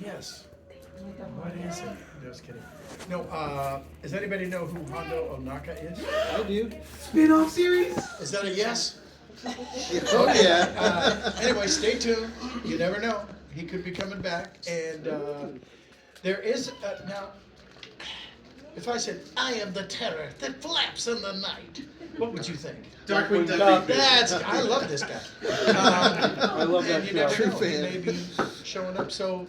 Yes. What is it? Just kidding. No, does anybody know who Hondo Onaka is? I do. Spin-off series? Is that a yes? Oh yeah. Anyway, stay tuned. You never know. He could be coming back. And there is, now, if I said, I am the terror that flaps in the night, what would you think? Darkwing Duck. I love this guy. I love that and you show. never True know, he fan. may be showing up. So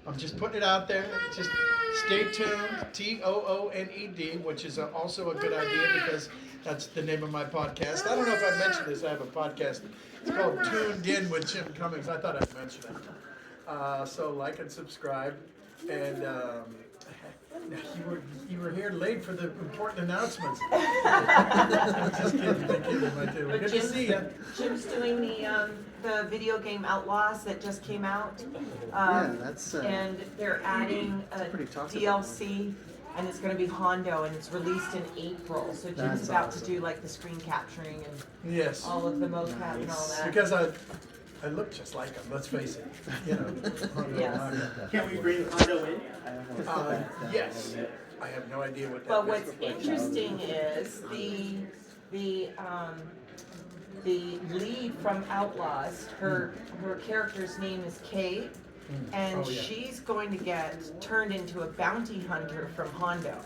I'm just putting it out there. Just stay tuned. TOONED, which is also a good idea because that's the name of my podcast. I don't know if I mentioned this. I have a podcast. It's called Tuned In with Jim Cummings. I thought I'd mention it. So like and subscribe. And you were here late for the important announcements. I'm just kidding. But Good to see you. Jim's doing the video game Outlaws that just came out. Yeah, that's. And they're adding a pretty toxic. DLC, and it's going to be Hondo, and it's released in April. So Jim's That's about awesome. to do like the screen capturing and Yes. all of the mocap and all that. Because I look just like him, let's face it. You know. Yes. Can we bring Hondo in? Yes. I have no idea what that But is. what's interesting is the lead from Outlaws. Her character's name is Kate, and Oh, yeah. she's going to get turned into a bounty hunter from Hondo.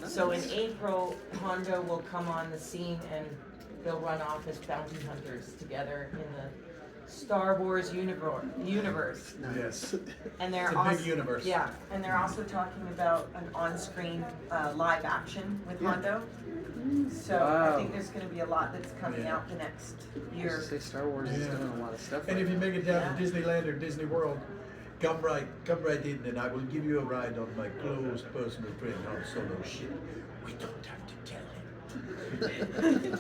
So in April, Hondo will come on the scene and they'll run off as bounty hunters together in the Star Wars universe. Yes. And they're It's a big universe. Yeah, and they're also talking about an on-screen live action with Yeah. Hondo. So Wow. I think there's going to be a lot that's coming Yeah. out the next I year. say Star Wars is Yeah. doing a lot of stuff. And right if you now. make it down to Yeah. Disneyland or Disney World, come right in and I will give you a ride on my close personal friend Han Solo ship. We don't have to tell him.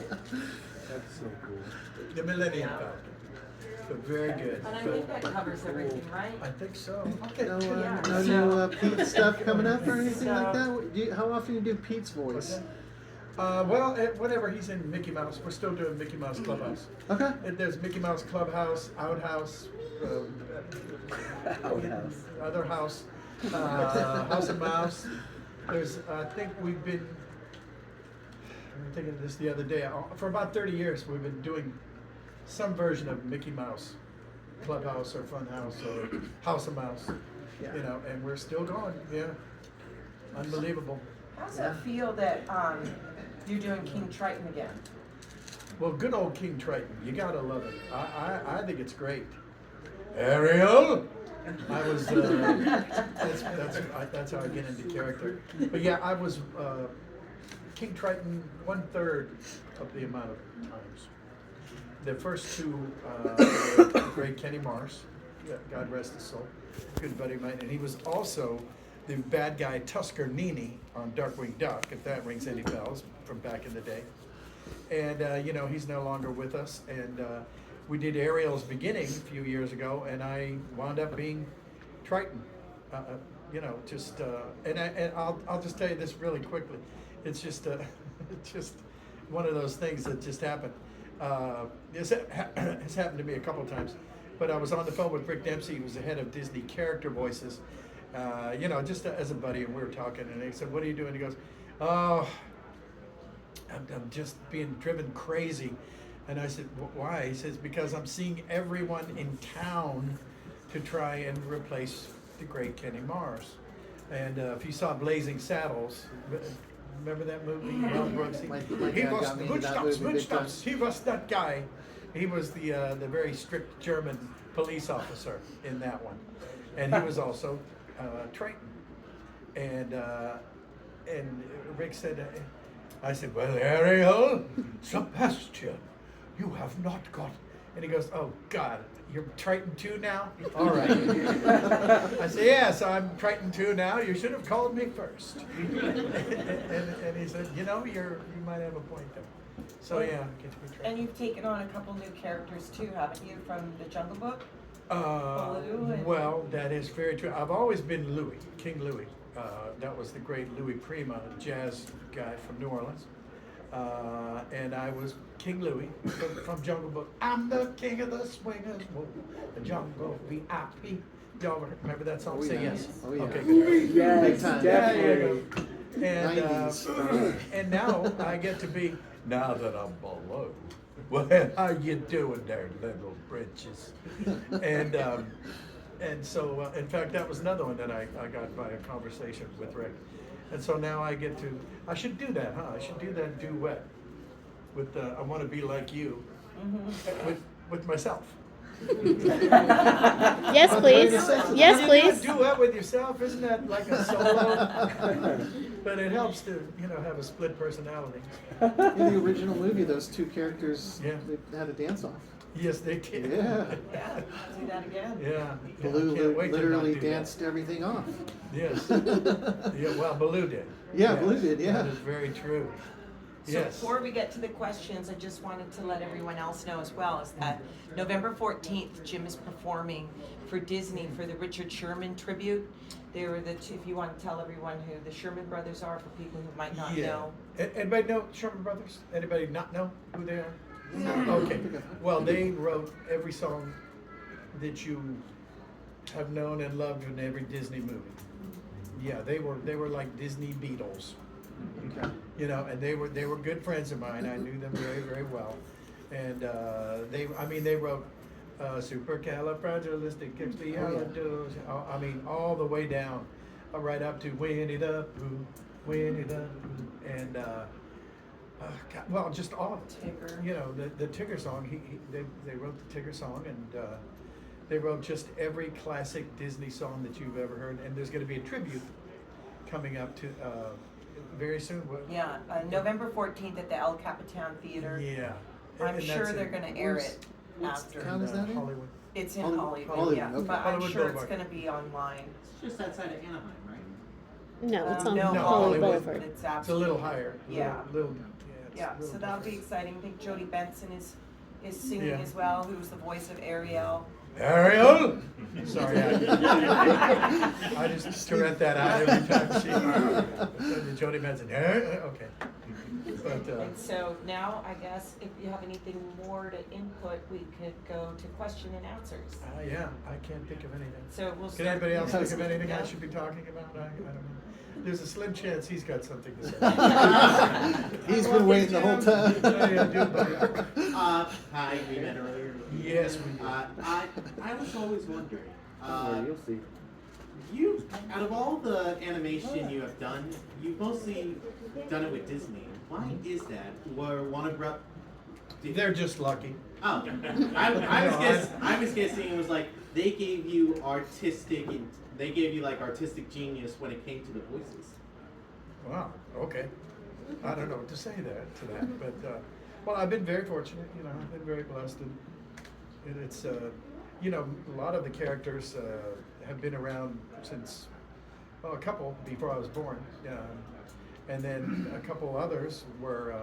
That's so cool. The Millennium Yeah. Falcon. But very good. And I think that covers everything, right? I think so. Okay. No, Yeah, no so- new Pete stuff coming up or anything like So- that? How often do you do Pete's What's voice? that? Well, whenever he's in Mickey Mouse, we're still doing Mickey Mouse Clubhouse. Okay. And there's Mickey Mouse Clubhouse, Outhouse, Outhouse. other house, House of Mouse. There's, I think we've been, I was thinking of this the other day, for about 30 years we've been doing some version of Mickey Mouse Clubhouse or Funhouse or House of Mouse, Yeah. you know, and we're still going, yeah. Unbelievable. How's it feel that you're doing King Triton again? Well, good old King Triton, you gotta love it. I think it's great. Ariel, I was. That's how I get into character. But yeah, I was King Triton 1/3 of the amount of times. The first two, were great Kenny Mars, God rest his soul, good buddy of mine, and he was also the bad guy Tusker Nini on Darkwing Duck, if that rings any bells from back in the day. And you know, he's no longer with us. And we did Ariel's beginning a few years ago, and I wound up being Triton. You know, just and I'll just tell you this really quickly. It's just it's just one of those things that just happened. It's happened to me a couple of times. But I was on the phone with Rick Dempsey, who was the head of Disney character voices. You know, just as a buddy, and we were talking, and he said, "What are you doing?" He goes, "Oh, I'm just being driven crazy." And I said, "Why?" He says, "Because I'm seeing everyone in town to try and replace the great Kenny Mars." And if you saw Blazing Saddles, remember that movie? Mel Brooks. My He dad was got me into that movie big time. He was that guy. He was the very strict German police officer in that one, and he was also Triton. And Rick said, I said, "Well, Ariel, Sebastian, you have not got." And he goes, "Oh God, you're Triton 2 now? All right." I said, "Yes, I'm Triton 2 now. You should have called me first." and he said, "You know, you might have a point there." So yeah, get to be Triton. And you've taken on a couple new characters too, haven't you, from the Jungle Book? Baloo and- Well, that is very true. I've always been Louis, King Louis. That was the great Louis Prima, jazz guy from New Orleans. And I was King Louis from Jungle Book. I'm the king of the swingers, whoa, the jungle VIP. Y'all remember that song? Oh, Say yeah. yes. Oh, yeah. Okay, good. Yes, Big time. Yeah, yeah, definitely. And, 90s. and now I get to be, now that I'm below, well, how you doing there, little britches? And so, in fact, that was another one that I got by a conversation with Rick. And so now I get to, I should do that, huh? I should do that duet with, I Want to Be Like You, with myself. Yes, please. Yes, When you please. do a duet with yourself, isn't that like a solo? But it helps to, have a split personality. In the original movie, those two characters, Yeah. they had a dance-off. Yes, they did. Yeah. Yeah, do that again. Yeah. Baloo Can't wait to not literally do that. danced everything off. Yes. Yeah, well, Baloo did. Yeah, Yes, Baloo did, yeah. That is very true. So Yes. before we get to the questions, I just wanted to let everyone else know as well, is that November 14th, Jim is performing for Disney for the Richard Sherman tribute. They were the two, if you want to tell everyone who the Sherman brothers are, for people who might not Yeah. know. Anybody know Sherman Brothers? Anybody not know who they are? Okay. Well, they wrote every song that you have known and loved in every Disney movie. Yeah, they were like Disney Beatles. Okay. And they were good friends of mine. I knew them very, very well. And they wrote Supercalifragilisticexpialidocious. I mean, all the way down, right up to Winnie the Pooh, Winnie the Pooh, and God, well, just all of it. Tigger. The Tigger song. They wrote the Tigger song, and they wrote just every classic Disney song that you've ever heard. And there's going to be a tribute coming up to very soon. Yeah, November 14th at the El Capitan Theater. Yeah. I'm And sure that's they're in- gonna air it What after. town is that in? Hollywood. It's in Hollywood, Hollywood, yeah, okay. but I'm Hollywood sure it's Boulevard. gonna be online. It's just outside of Anaheim, right? No, it's on No, Hollywood Hollywood. Boulevard. It's It's a absolutely. little higher. Yeah. Little, it's Yeah, a little so that'll be different. exciting. I think Jodie Benson is singing Yeah. as well, who's the voice of Ariel. Ariel? Sorry, I just Tourette that out every time she, Jodie Benson, okay. But, And so now, I guess, if you have anything more to input, we could go to question and answers. yeah, I can't think of anything. So we'll Can start. anybody else think of anything I Yeah. should be talking about? I don't know. There's a slim chance he's got something to say. He's been waiting the whole time. Yeah, dude, buddy. Hi, we met earlier. Yes, we did. I was always wondering, Well, you'll see. you, out of all the animation you have done, you've mostly done it with Disney. Why is that? Were Warner Bros. They're just lucky. Oh, I was guessing it was like they gave you artistic genius when it came to the voices. Wow, okay. I don't know what to say to that, but, well, I've been very fortunate, I've been very blessed, and it's, a lot of the characters, have been around since, well, a couple before I was born, and then a couple others were,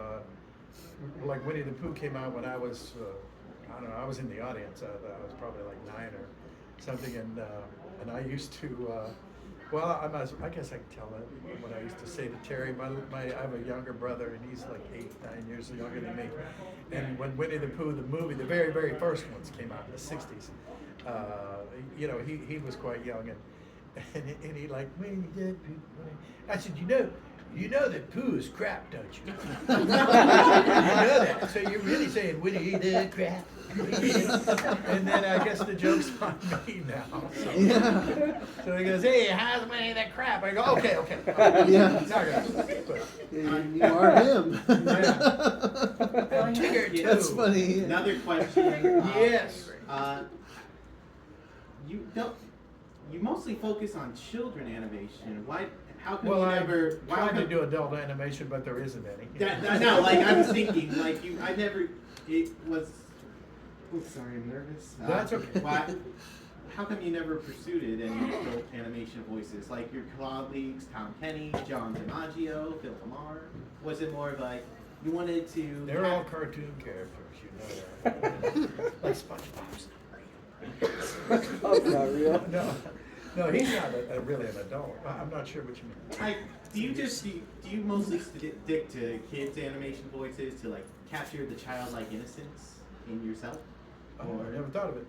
like Winnie the Pooh came out when I was, I don't know, I was in the audience, I was probably like 9 or something, and I used to, well, I guess I can tell it what I used to say to Terry. I have a younger brother, and he's like 8, 9 years younger than me. And when Winnie the Pooh, the movie, the very, very first ones came out in the 60s, he was quite young, and he like, Winnie the Pooh. I said, you know that Pooh is crap, don't you? You know that. So you're really saying Winnie the crap? And then I guess the joke's on me now. So, Yeah. so he goes, hey, how's Winnie the crap? I go, okay. Yeah. Not gonna, but, You are him. and Tigger too. That's funny. Another question. Yes. You mostly focus on children animation. Why? How come Well, you I never? Why tried to come- do adult animation, but there isn't any. No, like I was thinking, like you, I never. It was. Oh, sorry, I'm nervous. That's okay. Why? How come you never pursued it any adult animation voices like your colleagues, Tom Kenny, John DiMaggio, Phil Lamar? Was it more of like you wanted to? They're all cartoon characters, you know that. Like SpongeBob's Oh, not real. No, he's not really an adult. I'm not sure what you mean. Like, do you mostly stick to kids' animation voices to like capture the childlike innocence in yourself? Oh, I never thought of it.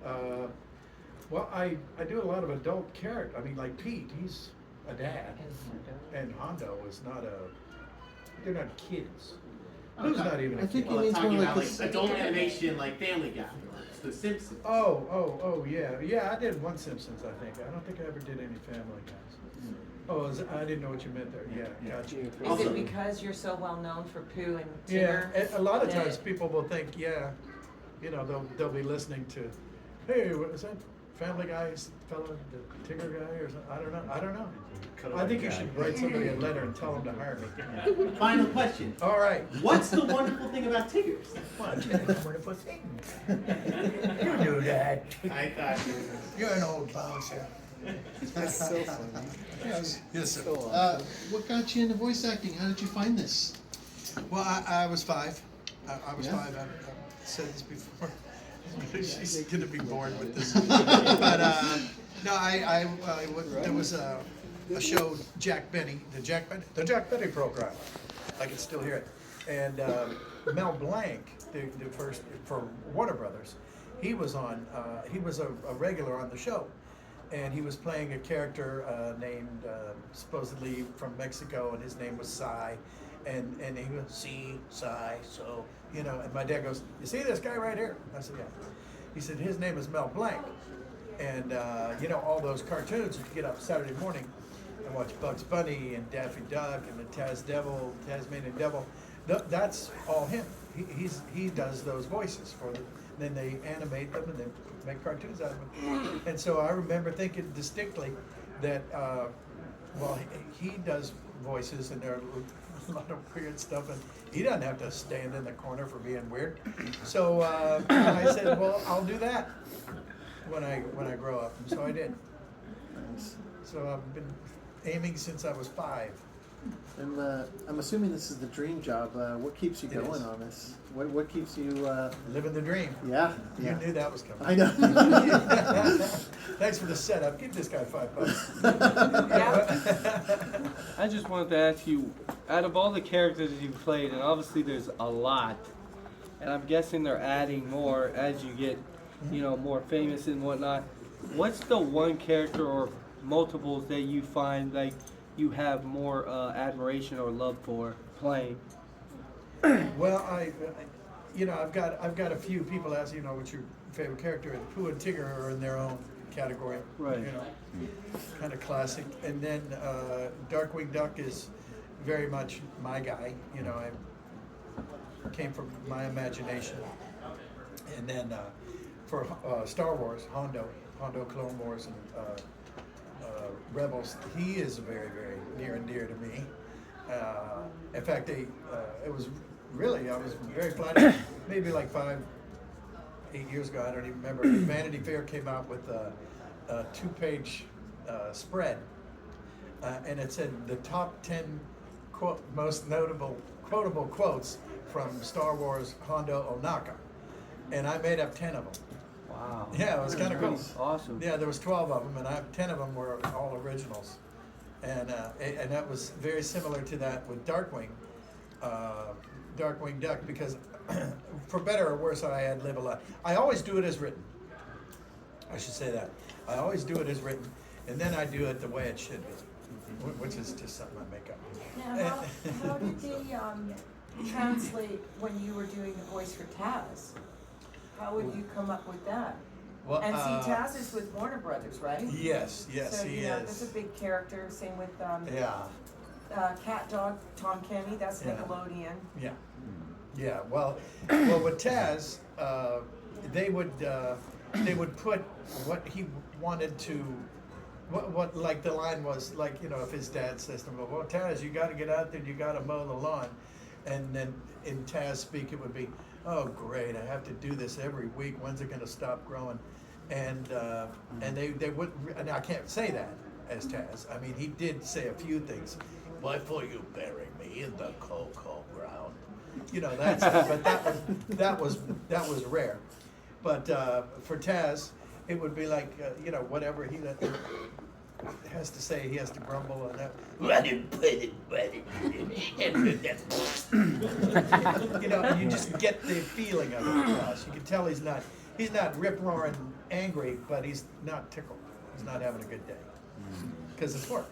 Well, I do a lot of adult character. I mean, like Pete, he's a dad, and Hondo is not a. They're not kids. Who's not even a I think kid? he Well, means talking more about like like this. adult animation, like Family Guy, or The Simpsons. Oh, yeah. I did one Simpsons, I think. I don't think I ever did any Family Guys. Oh, I didn't know what you meant there. Yeah, gotcha. Is Also- it because you're so well known for Pooh and Yeah, Tigger? a lot of that- times people will think, yeah, you know, they'll be listening to, hey, what is that Family Guy's fellow, the Tigger guy or something? I don't know. I think you should write somebody a letter and tell them to hire me. Final question. All right. What's the wonderful thing about Tiggers? What? Wonderful thing. You knew that. I thought you were. You're an old bouncer. That's so funny. Yes, sir. What got you into voice acting? How did you find this? Well, I was 5. I was Yeah? 5. I've said this before. She's gonna be bored with this. But no, there was a show, Jack Benny, the Jack Benny program. I can still hear it. And Mel Blanc, the first for Warner Brothers, he was on. He was a regular on the show. And he was playing a character named supposedly from Mexico, and his name was Cy, and he was Cy. So you know, and my dad goes, "You see this guy right here?" I said, "Yeah." He said, "His name is Mel Blanc," and you know all those cartoons. You get up Saturday morning and watch Bugs Bunny and Daffy Duck and the Tasmanian Devil. That's all him. He does those voices for them. Then they animate them and then make cartoons out of them. And so I remember thinking distinctly that, well, he does voices and there are a lot of weird stuff, and he doesn't have to stand in the corner for being weird. So I said, well, I'll do that when I grow up, and so I did. So I've been aiming since I was 5. And I'm assuming this is the dream job. What keeps you It going is. on this? What keeps you? Living the dream. Yeah. You knew that was coming. I know. Thanks for the setup. Give this guy $5. I just wanted to ask you, out of all the characters that you've played, and obviously there's a lot, and I'm guessing they're adding more as you get, you know, more famous and whatnot. What's the one character or multiples that you find like you have more admiration or love for playing? Well, I've got a few people ask, you know, what's your favorite character, and Pooh and Tigger are in their own category. Right. You know, kind of classic. And then Darkwing Duck is very much my guy. You know, I came from my imagination. And then for Star Wars, Hondo Clone Wars and Rebels, he is very, very near and dear to me. In fact, it was really, I was very flattered. Maybe like 8 years ago, I don't even remember. Vanity Fair came out with a 2-page spread, and it said the top 10 most quotable quotes from Star Wars Hondo Ohnaka, and I made up 10 of them. Wow. Yeah, it was kind of cool. Awesome. Yeah, there was 12 of them, and 10 of them were all originals, and that was very similar to that with Darkwing Duck, because for better or worse, I ad lib a lot. I always do it as written. I should say that. I always do it as written, and then I do it the way it should be, which is just something I make up. Now, how did they translate when you were doing the voice for Taz? How would you come up with that? Well, And see, Taz is with Warner Brothers, right? Yes, So, he you know, that's a is. big character. Same with Yeah, Cat Dog, Tom Kenny. That's Yeah. Nickelodeon. yeah. Well, with Taz, they would put what he wanted to, what like the line was, like, you know, if his dad says to him, well, Taz, you got to get out there, you got to mow the lawn, and then in Taz speak it would be, oh great, I have to do this every week. When's it going to stop growing? And they would, and I can't say that as Taz. I mean, he did say a few things. Why for you bury me in the cocoa ground? You know, that's, but that was rare. But for Taz, it would be like, you know, whatever he has to say, he has to grumble and that. You know, and you just get the feeling of it across. You can tell he's not rip roaring angry, but he's not tickled. He's not having a good day because it's work,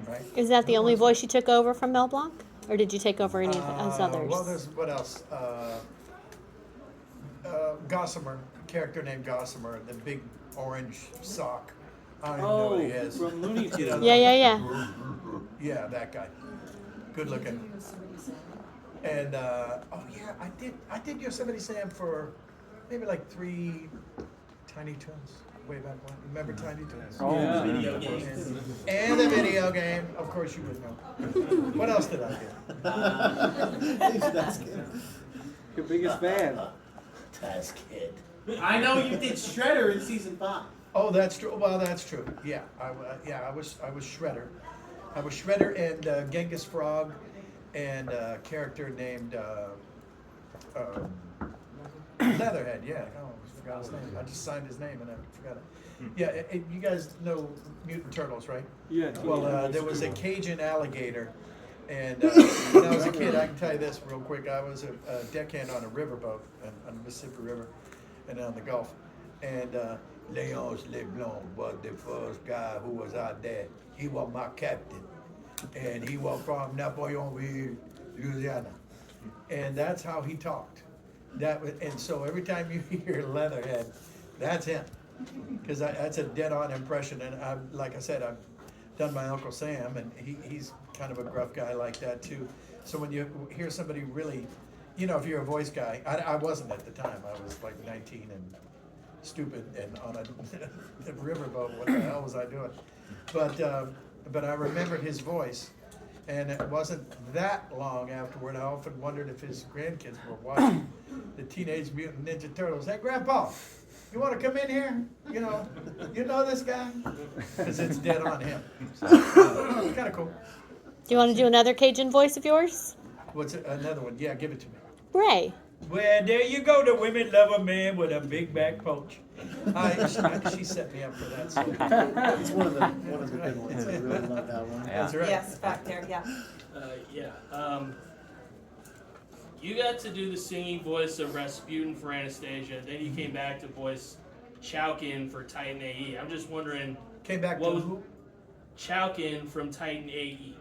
right? Is that the only voice you took over from Mel Blanc? Or did you take over any of his others? Well, there's what else? Gossamer, a character named Gossamer, the big orange sock. I don't even know what he is. from Looney Tunes. Yeah. Yeah, that guy. Good looking. And I did Yosemite Sam for maybe like 3 Tiny Toons way back when. Remember Tiny Toons? Oh, yeah. Video games. And the video game. Of course you would know. What else did I do? That's good. Your biggest fan. Task Kid. I know you did Shredder in season 5. Oh, that's true. Well, that's true. Yeah, I was Shredder. I was Shredder and Genghis Frog, and a character named Leatherhead. Yeah, I forgot his name. I just signed his name and I forgot it. Yeah, you guys know Mutant Turtles, right? Yeah. Well, there was a Cajun alligator, and when I was a kid, I can tell you this real quick. I was a deckhand on a riverboat on the Mississippi River, and on the Gulf, and Leonce Leblanc was the first guy who was out there. He was my captain, and he was from Napoleonville, Louisiana, and that's how he talked. And so every time you hear Leatherhead, that's him, because that's a dead-on impression. And like I said, I've done my Uncle Sam, and he's kind of a gruff guy like that too. So when you hear somebody really, if you're a voice guy, I wasn't at the time. I was like 19 and stupid and on a riverboat. What the hell was I doing? But I remembered his voice, and it wasn't that long afterward. I often wondered if his grandkids were watching the Teenage Mutant Ninja Turtles. Hey, Grandpa, you want to come in here? You know this guy? Because it's dead on him. So, it's kind of cool. Do you want to do another Cajun voice of yours? What's another one? Yeah, give it to me. Ray. Well, there you go. The women love a man with a big back poach. She set me up for that. So. It's one of the good ones. I really love that one. That's right. Yes, back there, yeah. You got to do the singing voice of Rasputin for Anastasia, then you came back to voice Chowkin for Titan AE. I'm just wondering, Came back what to was who? Chowkin from Titan AE?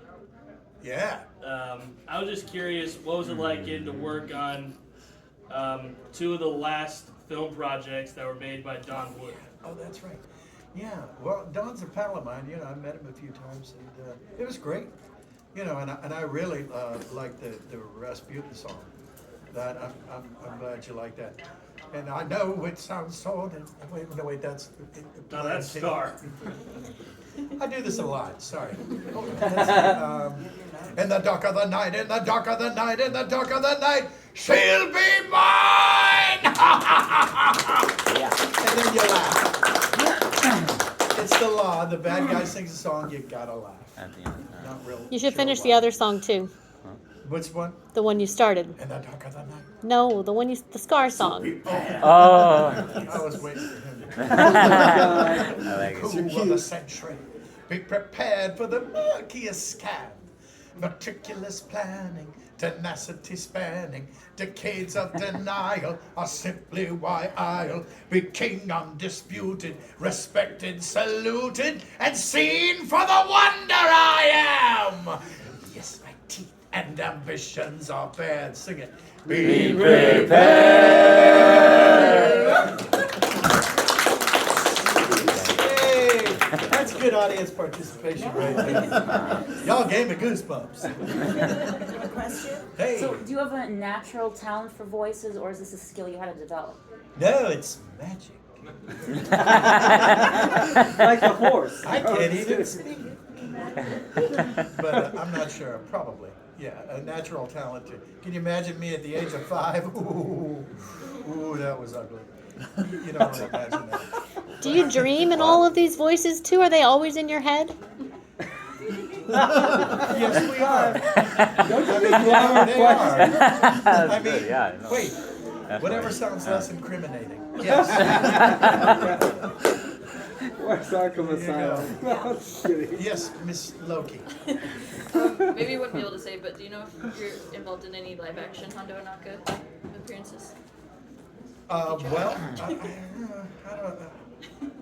Yeah. I was just curious, what was it like getting to work on 2 of the last film projects that were made by Don Wood? Oh, that's right. Yeah. Well, Don's a pal of mine. I met him a few times, and it was great. And I really like the Rasputin song. That I'm glad you like that. And I know it sounds so. Wait, that's. No, that's Star. I do this a lot. Sorry. In the dark of the night, in the dark of the night, in the dark of the night, she'll be mine. And then you laugh. It's the law. The bad guy sings a song. You gotta laugh. Not real. You should sure finish why. the other song too. Which one? The one you started. In the dark of the night. No, the one the Scar song. Oh. I was waiting for him. I like it. Who of the century? Be prepared for the murkiest scan. Meticulous planning, tenacity spanning, decades of denial are simply why I'll be king undisputed, respected, saluted, and seen for the wonder I am. Yes, my teeth and ambitions are bared. Sing it. Be prepared. That's good audience participation right there. Y'all gave me goosebumps. A question? Hey. So, do you have a natural talent for voices, or is this a skill you had to develop? No, it's magic. Like a horse. I can't even speak it. But I'm not sure. Probably. Yeah, a natural talent. Can you imagine me at the age of 5? Ooh, that was ugly. You don't want to imagine that. Do you dream in all of these voices too? Are they always in your head? Yes, we are. Don't you I think mean, yeah, they are. I Good, mean, yeah, no. wait. That's Whatever right. sounds less incriminating. Yes. Where's Arkham There you Asylum? No, I'm just kidding. Yes, Miss Loki. Maybe you wouldn't be able to say, but do you know if you're involved in any live action Hondo Ohnaka appearances? Well, I don't.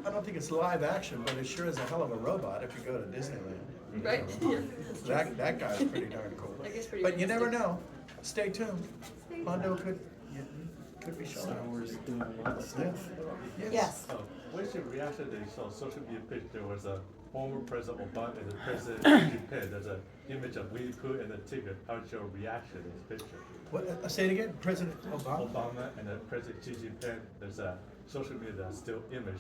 I don't think it's live action, but it sure is a hell of a robot if you go to Disneyland. Right? Yeah. That guy's pretty darn cool. I guess pretty But you never realistic. know. Stay tuned. Hondo could be showing Star up. Wars is doing a lot of stuff. Yes. What's your reaction that you saw social media page? There was a former President Obama and the President Xi Jinping. There's an image of Winnie Pooh and the tiger. How's your reaction to this picture? What, say it again, President Obama? Obama and the President Xi Jinping. There's a social media that's still image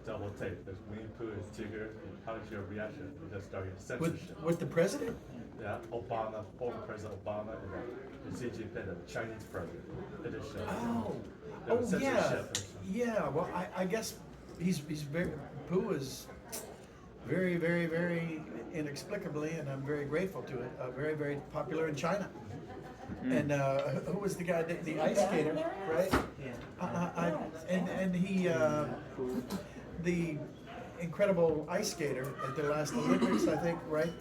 double take. There's Winnie Pooh and tiger. How's your reaction? You just started censorship. With the president? Yeah, Obama, former President Obama and Xi Jinping, the Chinese president. It is Oh, yeah. Well, I guess he's very, Pooh is very, very, very inexplicably, and I'm very grateful to it, very, very popular in China. And who was the guy, the ice skater, right? And he, the incredible ice skater at the last Olympics, I think, right?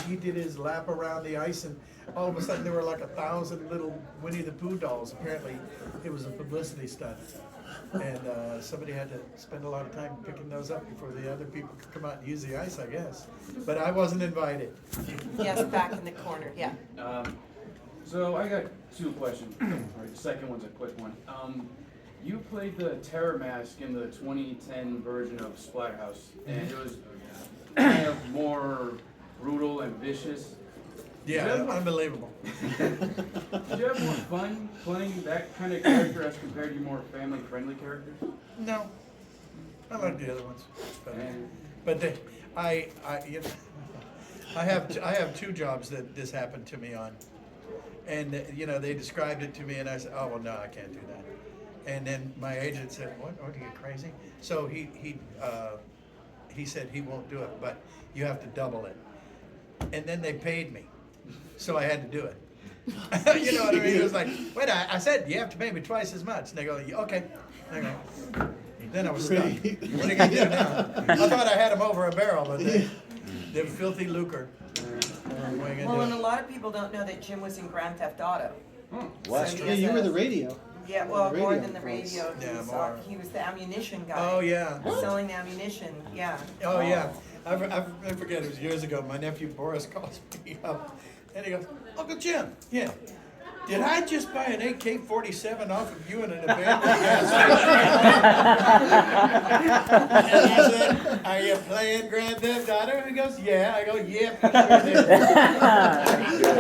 He did his lap around the ice, and all of a sudden there were like 1,000 little Winnie the Pooh dolls. Apparently, it was a publicity stunt, and somebody had to spend a lot of time picking those up before the other people could come out and use the ice, I guess. But I wasn't invited. Yes, back in the corner, yeah. So I got two questions. The second one's a quick one. You played the Terror Mask in the 2010 version of Splatterhouse, and it was kind of more brutal and vicious. Yeah, unbelievable. Did you have more fun playing that kind of character as compared to your more family-friendly characters? No, I like the other ones. But I have two jobs that this happened to me on, and they described it to me, and I said, oh well, no, I can't do that. And then my agent said, what? Are you crazy? So he said he won't do it, but you have to double it. And then they paid me, so I had to do it. You know what I mean? It was like, wait, I said you have to pay me twice as much. And they go, okay. Then I was stuck. What are you gonna do now? I thought I had them over a barrel, but they're filthy lucre. Well, and a lot of people don't know that Jim was in Grand Theft Auto. What? So he Yeah, was you were the radio. Yeah, well, The more radio than the voice. radio. Yeah, He was the ammunition guy. Oh, yeah. Selling ammunition, yeah. Oh, yeah. I forget, it was years ago. My nephew Boris calls me up, and he goes, Uncle Jim, yeah. Did I just buy an AK-47 off of you in an abandoned gas station? And I said, are you playing Grand Theft Auto? And he goes, yeah. I go, yeah, for sure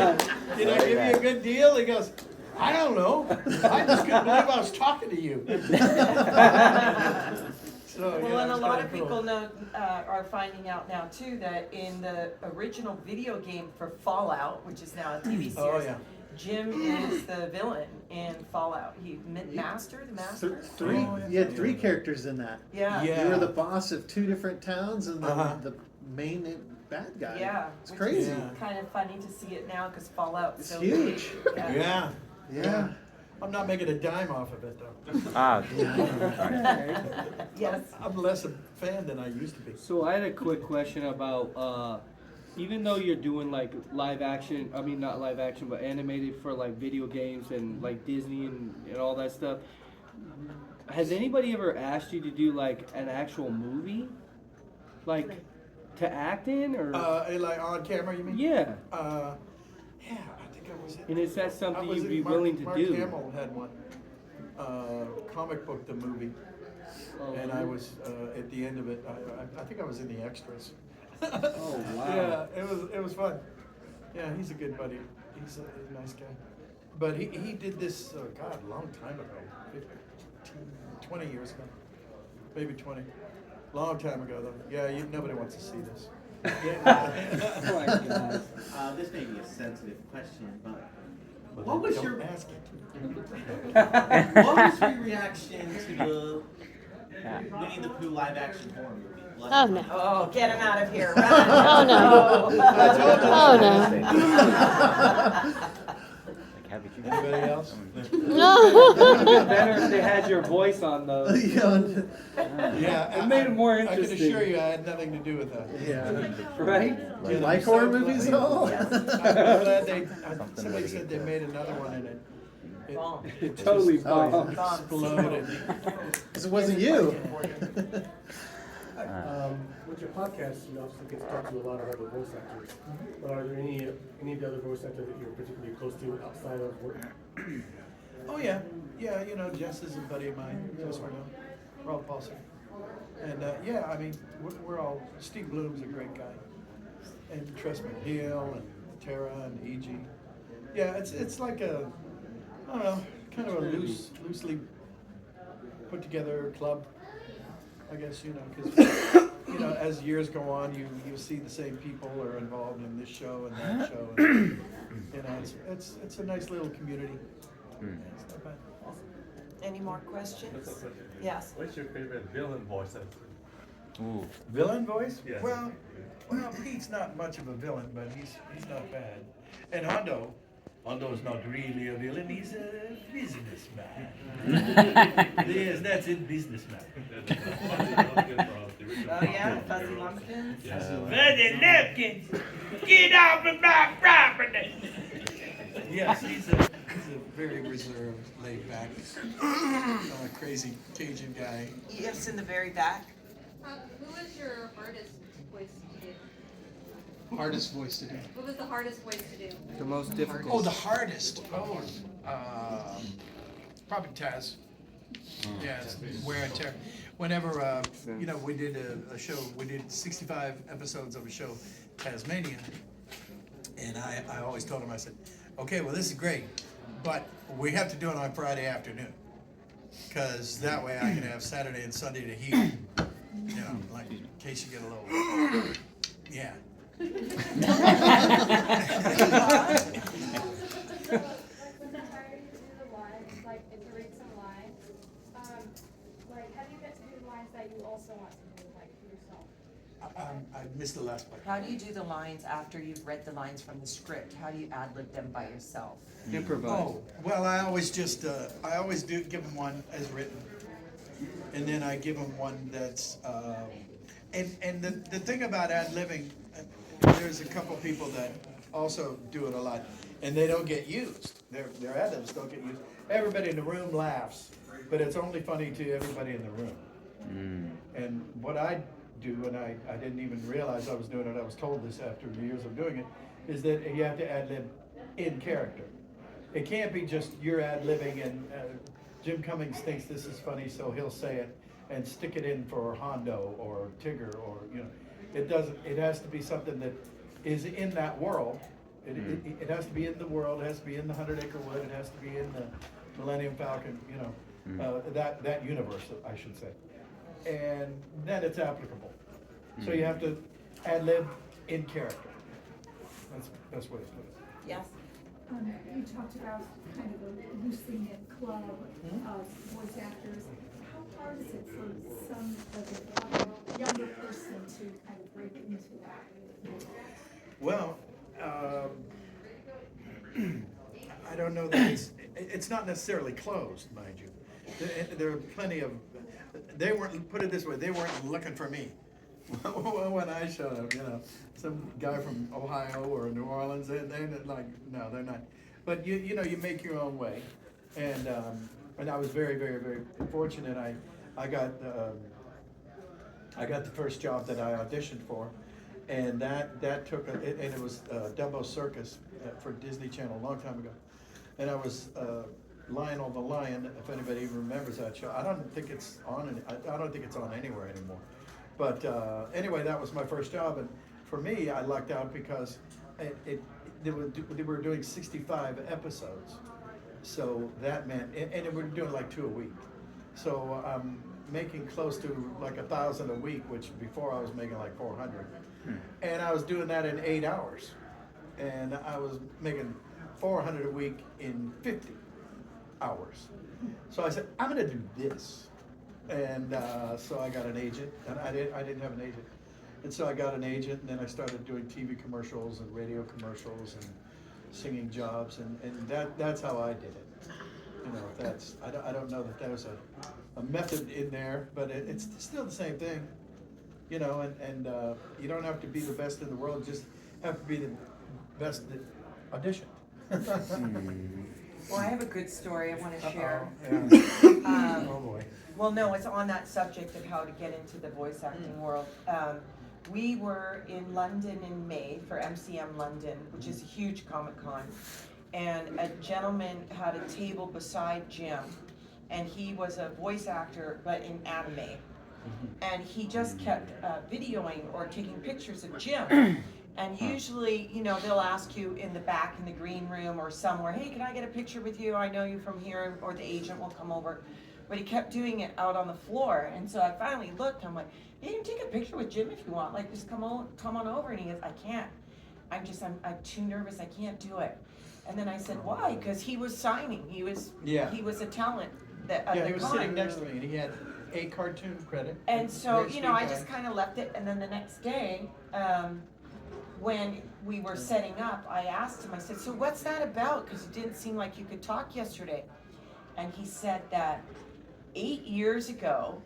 did. Did I give you a good deal? He goes, I don't know. I just couldn't believe I was talking to you. So, Well, and a lot of cool. people know, are finding out now too, that in the original video game for Fallout, which is now a TV series, Oh, yeah. Jim is the villain in Fallout. The Master. Three. You had three characters in that. Yeah. Yeah. You were the boss of two different towns and the main bad guy. Yeah. It's which crazy. is kind of funny to see it now because Fallout's It's so huge. big. Yeah. Yeah. I'm not making a dime off of it, though. Ah, Yes. I'm less a fan than I used to be. So I had a quick question about, even though you're doing like live action, I mean not live action, but animated for like video games and like Disney and all that stuff, has anybody ever asked you to do like an actual movie? Like to act in or? Like on camera, you mean? Yeah. Yeah, I think I was in. And is that I something was you'd in be Mark- willing to Mark do? Hamill had one. Comic book, the movie. Oh, And I was at the end of it. I think I was in the extras. Oh, wow. Yeah, it was fun. Yeah, he's a good buddy. He's a nice guy. But he did this, God, a long time ago, 15, 20 years ago, maybe 20. Long time ago, though. Yeah, nobody wants to see this. Oh my God. This may be a sensitive question, but But what was don't your ask it? what was your reaction to the Winnie the Pooh live action horror movie? Blood Oh, and no. Wine? Oh, get him out of here. Oh, no. Oh, no. Anybody else? It'd be better if they had your voice on those. Yeah, It made it more I can interesting. assure you I had nothing to do with that. Yeah. Right? You like horror movies at all? I'm glad somebody said they made another one and Bomb. It totally Oh, bombed. Exploded. Because it wasn't you. With your podcast, you obviously get to talk to a lot of other voice actors. Are there any of the other voice actors that you're particularly close to outside of work? Oh yeah, yeah. You know, Jess is a buddy of mine. Jess Arnell, Rob Paulson, and yeah. I mean, we're all. Steve Bloom's a great guy, and Tress McNeil and Tara and E.G. Yeah, it's like a, I don't know, kind of a loosely put together club. I guess, you know, because, you know, as years go on, you see the same people are involved in this show and that show. And, you know, it's a nice little community. It's not bad. Any more questions? Yes. What's your favorite villain voice? Ooh. Villain voice? Yes. Well, Pete's not much of a villain, but he's not bad. And Hondo's not really a villain, he's a businessman. Yes, that's it, businessman. Oh yeah, fuzzy lumpkins? Fuzzy lumpkins! Get off of my property! Yes, he's a very reserved, laid back, crazy Cajun guy. Yes, in the very back. Who was your hardest voice to do? Hardest voice to do. What was the hardest voice to do? The most difficult. Oh, the hardest. Oh, probably Taz. Yeah, it's wear and tear. Whenever, you know, we did a show, we did 65 episodes of a show, Tasmania, and I always told him, I said, okay, well, this is great, but we have to do it on Friday afternoon, because that way I can have Saturday and Sunday to heal, you know, like in case you get a little, yeah. Was it hard to do the lines, like to read some lines? Like, how do you get to do the lines that you also want to do, like yourself? I missed the last part. How do you do the lines after you've read the lines from the script? How do you ad-lib them by yourself? Improvise. Oh, well, I always just, I always do give them one as written. And then I give them one that's, and the thing about ad-libbing, there's a couple people that also do it a lot, and they don't get used. Their ad-libs don't get used. Everybody in the room laughs, but it's only funny to everybody in the room. And what I do, and I didn't even realize I was doing it, I was told this after years of doing it, is that you have to ad-lib in character. It can't be just you're ad-libbing and Jim Cummings thinks this is funny, so he'll say it and stick it in for Hondo or Tigger or, you know. It doesn't, it has to be something that is in that world. It has to be in the world, it has to be in the 100 Acre Wood, it has to be in the Millennium Falcon, you know, that universe, I should say. And then it's applicable. So you have to ad-lib in character. That's the best way to put it. Yes? You talked about kind of a loosely-knit club of voice actors. How hard is it for some of the younger person to kind of break into that? Well, I don't know that it's not necessarily closed, mind you. There are plenty of, they weren't, put it this way, they weren't looking for me. When I showed up, you know, some guy from Ohio or New Orleans, they're like, no, they're not. But you know, you make your own way. And I was very, very, very fortunate. I got the first job that I auditioned for, and that took and it was Dumbo Circus for Disney Channel a long time ago, and I was Lionel the Lion. If anybody even remembers that show, I don't think it's on. I don't think it's on anywhere anymore. But anyway, that was my first job, and for me, I lucked out because they were doing 65 episodes, so that meant, and they were doing like 2 a week. So I'm making close to like 1,000 a week, which before I was making like 400, and I was doing that in 8 hours, and I was making 400 a week in 50 hours. So I said, I'm gonna do this. And so I got an agent, and I didn't have an agent, and so I got an agent, and then I started doing TV commercials and radio commercials and singing jobs, and that's how I did it. You know, that's I don't know that there's a method in there, but it's still the same thing. You know, and you don't have to be the best in the world; just have to be the best that audition. Well, I have a good story I want to share. Yeah. Oh, boy. Well, no, it's on that subject of how to get into the voice acting world. We were in London in May for MCM London, which is a huge Comic-Con. And a gentleman had a table beside Jim, and he was a voice actor, but in anime. And he just kept videoing or taking pictures of Jim. And usually, you know, they'll ask you in the back in the green room or somewhere, hey, can I get a picture with you? I know you from here, or the agent will come over. But he kept doing it out on the floor. And so I finally looked, I'm like, yeah, you can take a picture with Jim if you want. Like, just come on over. And he goes, I can't. I'm too nervous, I can't do it. And then I said, why? Because he was signing. He was a talent. Yeah, he was sitting next to me, and he had a cartoon credit. And so, Very you know, I sweet just guy. kind of left it, and then the next day, when we were setting up, I asked him, I said, so what's that about? Because it didn't seem like you could talk yesterday. And he said that 8 years ago,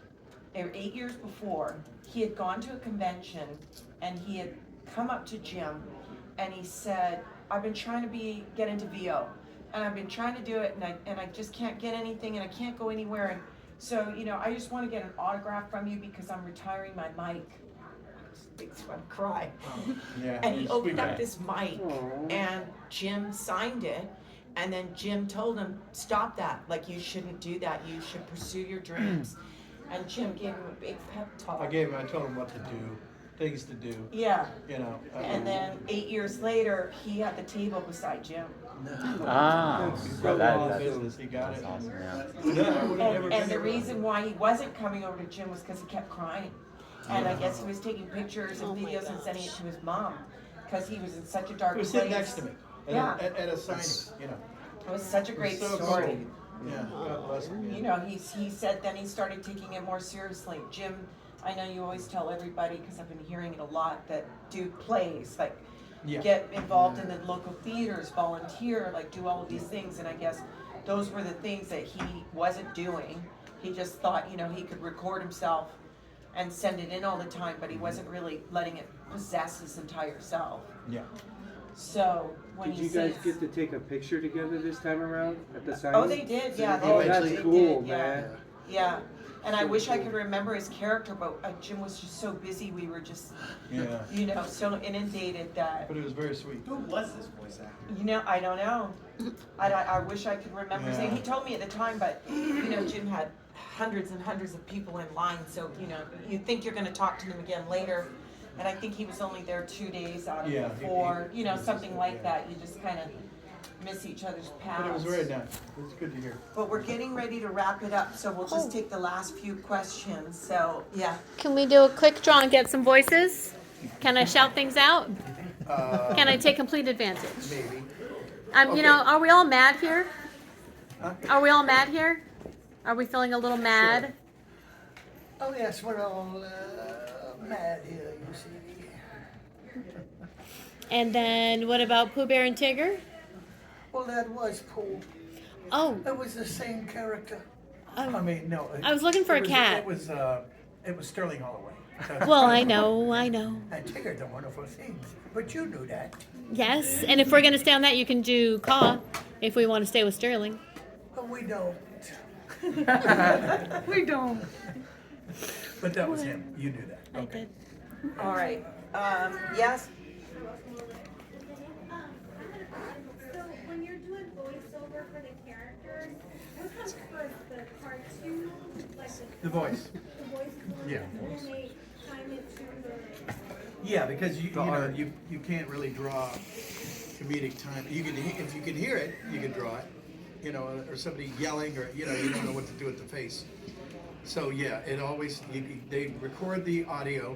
or 8 years before, he had gone to a convention, and he had come up to Jim, and he said, I've been trying to get into VO, and I've been trying to do it, and I just can't get anything, and I can't go anywhere, and so, you know, I just want to get an autograph from you because I'm retiring my mic. Makes me want to cry. Yeah. And he opened up Sweet guy. this mic, and Jim signed it, and then Jim told him, stop that, like you shouldn't do that, you should pursue your dreams. And Jim gave him a big pep talk. I told him what to do, things to do. Yeah. You know. And then 8 years later, he had the table beside Jim. Ah, So that's business, he got it. awesome, yeah. And the reason why he wasn't coming over to Jim was because he kept crying. And I guess he was taking pictures and videos and sending it to his mom because he was in such a dark He was place. sitting next to me at a signing, you know. It was such a It was great so story. cool. Yeah, God bless him. You know, he said then he started taking it more seriously. Jim, I know you always tell everybody, because I've been hearing it a lot, that do plays, like get involved in the local theaters, volunteer, like do all of these things. And I guess those were the things that he wasn't doing. He just thought, you know, he could record himself and send it in all the time, but he wasn't really letting it possess his entire self. Yeah. So when Did he you guys says, get to take a picture together this time around at the signing? oh, they did, yeah. Oh, they that's did, cool, yeah. man. Yeah, and I wish I could remember his character, but Jim was just so busy, we were just, you know, so inundated that, But it was very sweet. Who was this voice actor? you know, I don't know. I wish I could remember his name. Yeah. He told me at the time, but, you know, Jim had hundreds and hundreds of people in line, so, you know, you think you're gonna talk to them again later. And I think he was only there 2 days out of Yeah, the 4, you know, something like that. You just kind of miss each other's paths. But it was very nice. It was good to hear. But we're getting ready to wrap it up, so we'll just take the last few questions. So, yeah. Can we do a quick draw and get some voices? Can I shout things out? Can I take complete advantage? Maybe. You know, are we all mad here? Are we all mad here? Are we feeling a little mad? Oh yes, we're all mad here, you see. And then what about Pooh Bear and Tigger? Well, that was Pooh. Oh. It was the same character. I mean, no. I was looking for a cat. It was Sterling Holloway. Well, I know. And Tigger's a wonderful thing, but you knew that. Yes, and if we're going to stay on that, you can do Caw if we want to stay with Sterling. But we don't. We don't. But that was him. You knew that. Okay. All right. Yes? So when you're doing voiceover for the characters, what comes first, the cartoon, like The voice. the voice, Yeah. and then they time it to the. Yeah, because you can't really draw comedic time. You can if you can hear it, you can draw it. You know, or somebody yelling, or you know, you don't know what to do with the face. So yeah, it always they record the audio,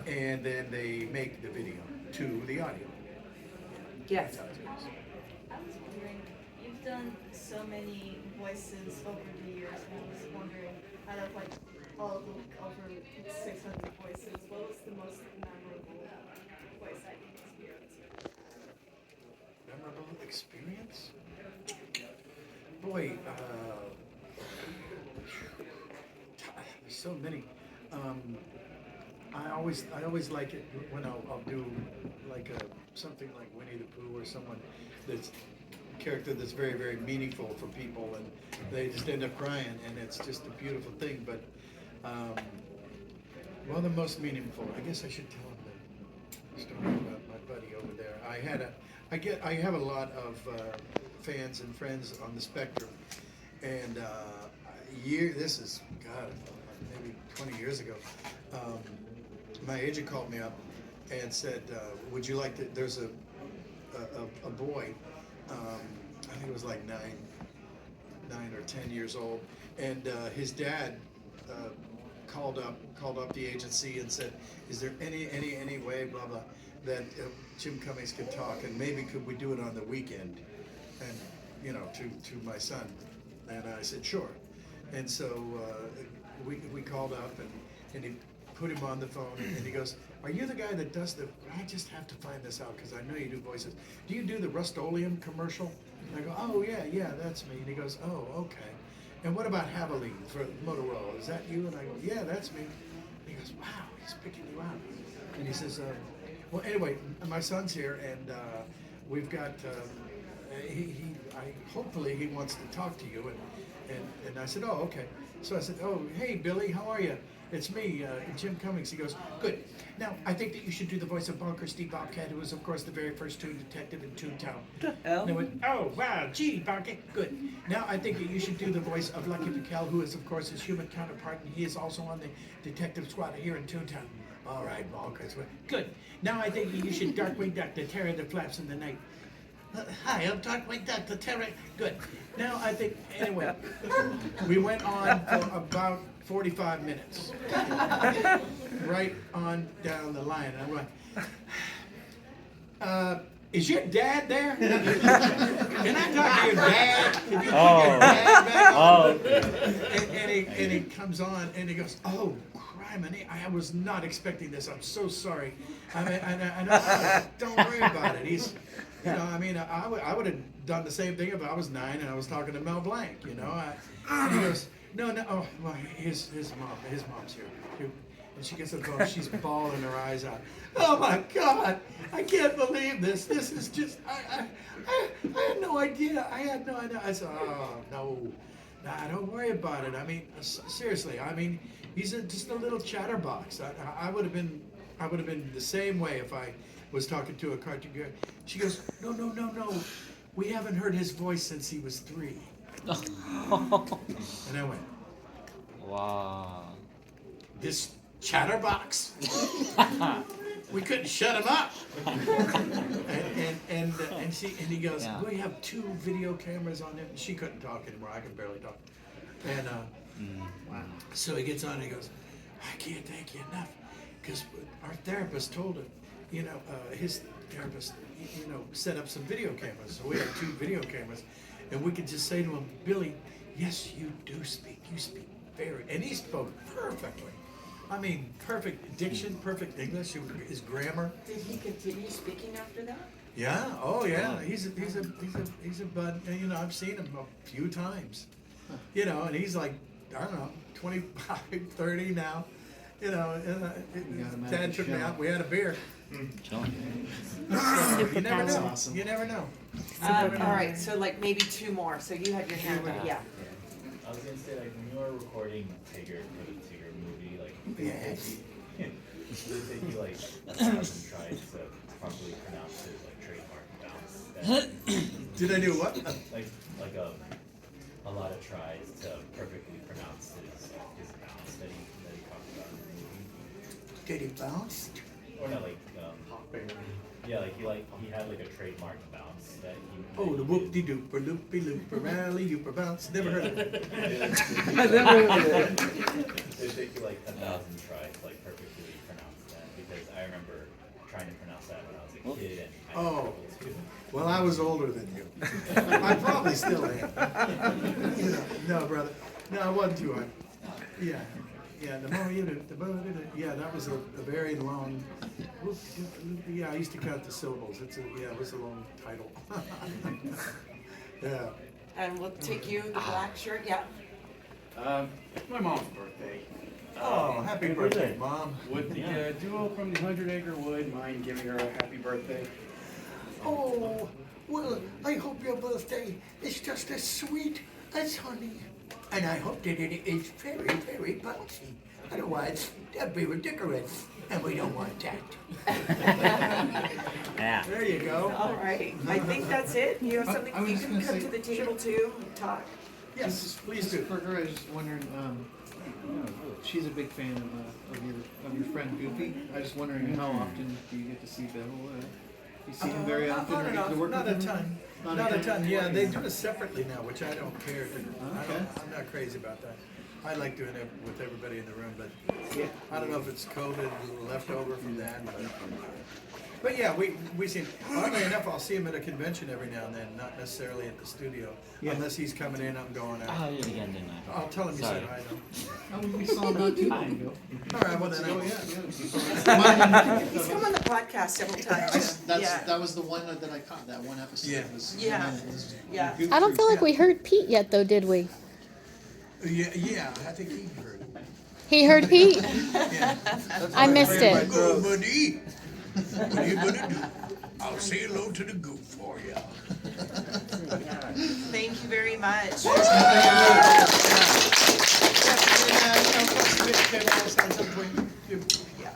and then they make the video to the audio. Yes. I was wondering, you've done so many voices over the years, and I was wondering, out of like all of the over 600 voices, what was the most memorable voice acting experience? Memorable experience? Boy, there's so many. I always like it when I'll do like something like Winnie the Pooh or someone that's character that's very, very meaningful for people, and they just end up crying, and it's just a beautiful thing. But one of the most meaningful, I guess I should tell him the story about my buddy over there. I have a lot of fans and friends on the spectrum, and this is, God, maybe 20 years ago, my agent called me up and said, would you like to, there's a boy, I think it was like 9 or 10 years old, and his dad called up the agency and said, is there any way, blah, blah, that Jim Cummings could talk, and maybe could we do it on the weekend, and, you know, to my son. And I said, sure. And so we called up, and he put him on the phone, and he goes, are you the guy that does I just have to find this out because I know you do voices. Do you do the Rust-Oleum commercial? And I go, oh yeah, that's me. And he goes, oh, okay. And what about Havoline for Motorola? Is that you? And I go, yeah, that's me. And he goes, wow, he's picking you out. And he says, well, anyway, my son's here, and we've got, hopefully he wants to talk to you. And I said, oh, okay. So I said, oh, hey, Billy, how are you? It's me, Jim Cummings. He goes, good. Now, I think that you should do the voice of Bunker Steve Bobcat, who was, of course, the very first Toon detective in Toontown. The hell? And they went, oh, wow, gee, Bobcat, good. Now, I think that you should do the voice of Lucky Piquel, who is, of course, his human counterpart, and he is also on the detective squad here in Toontown. All right, Bonkers, good. Now, I think you should Darkwing Duck, the terror that flaps in the night. Hi, I'm Darkwing Duck, the terror. Good. Now, I think, anyway, we went on for about 45 minutes. Right on down the line. I went, is your dad there? Can I talk to your dad? Can you put your dad back on? And he comes on and he goes, oh, criminy, I was not expecting this. I'm so sorry. I mean, I don't worry about it. He's, you know, I mean, I would have done the same thing if I was 9 and I was talking to Mel Blanc, you know. And he goes, no, oh, well, his mom's here. And she gets on the phone, she's bawling her eyes out. Oh my God, I can't believe this. This is just, I had no idea. I had no idea. I said, oh, no, don't worry about it. I mean, seriously, I mean, he's just a little chatterbox. I would have been the same way if I was talking to a cartoon girl. She goes, no. We haven't heard his voice since he was 3. And I went, wow. This chatterbox? We couldn't shut him up. and he goes, yeah. We have 2 video cameras on him. She couldn't talk anymore. I could barely talk. And wow. So he gets on and he goes, I can't thank you enough, because our therapist told him, you know, his therapist, you know, set up some video cameras. So we have 2 video cameras, and we could just say to him, Billy, yes, you do speak. You speak very, and he spoke perfectly. I mean, perfect diction, perfect English. His grammar. Did he continue speaking after that? Yeah. Oh, yeah. He's a bud. You know, I've seen him a few times. You know, and he's like, I don't know, 25, 30 now. You know, Dad took me out. We had a beer. So, you never know. Awesome. You never know. All right, so like maybe 2 more. So you had your hand up, yeah. I was gonna say, like, when you were recording Tigger for the Tigger movie, like, Yes. it would take you like 1,000 tries to properly pronounce his like trademark bounce. Did I do what? Like a lot of tries to perfectly pronounce his bounce that he talked about in the movie. Did he bounce? Or not like yeah, he had like a trademark bounce that he. Oh, the whoop-de-dooper, loopy-looper, rally-ooper bounce. Never heard of it. I never heard of it. It'd take you like 1,000 tries to like perfectly pronounce that, because I remember trying to pronounce that when I was a kid and I Oh, well, I was older than you. I probably still am. You know, no, brother. No, I wasn't too hard. Yeah. Yeah, that was a very long. Yeah, I used to count the syllables. It was a long title. Yeah. And we'll take you, the black shirt, yeah. My mom's birthday. Oh, happy birthday, Mom. Would the duo from the 100 Acre Wood mind giving her a happy birthday? Oh, well, I hope your birthday is just as sweet as honey. And I hope that it is very, very bouncy. Otherwise, that'd be ridiculous. And we don't want that. Yeah. There you go. All right, I think that's it. You have something, I was you just can gonna come say- to the table too and talk. Yes, please do. For her, I was just wondering, she's a big fan of your friend Goofy. I was just wondering how often do you get to see Bill? You see him very often, or get to work Not with a him? ton. Not a ton. Yeah, they do it separately now, which I don't care. I'm not crazy about that. I like doing it with everybody in the room, but I don't know if it's COVID left over from that. But yeah, we see him. Oddly enough, I'll see him at a convention every now and then, not necessarily at the studio, unless he's coming in. I'm going out. Oh, I did again, didn't I? I'll tell him you said Sorry. hi. Though. Oh, we saw him not too long ago. All right, well then. He's come on the podcast several times. That was the one that I caught, that one episode. Yeah. Was, Yeah. was Yeah. Goof I don't feel Troop. like we heard Pete yet, though, did we? Yeah, I think he heard it. He heard Pete? Yeah. I missed it. Go, buddy. What are you gonna do? I'll say hello to the goof for you. Thank you very much. Yeah.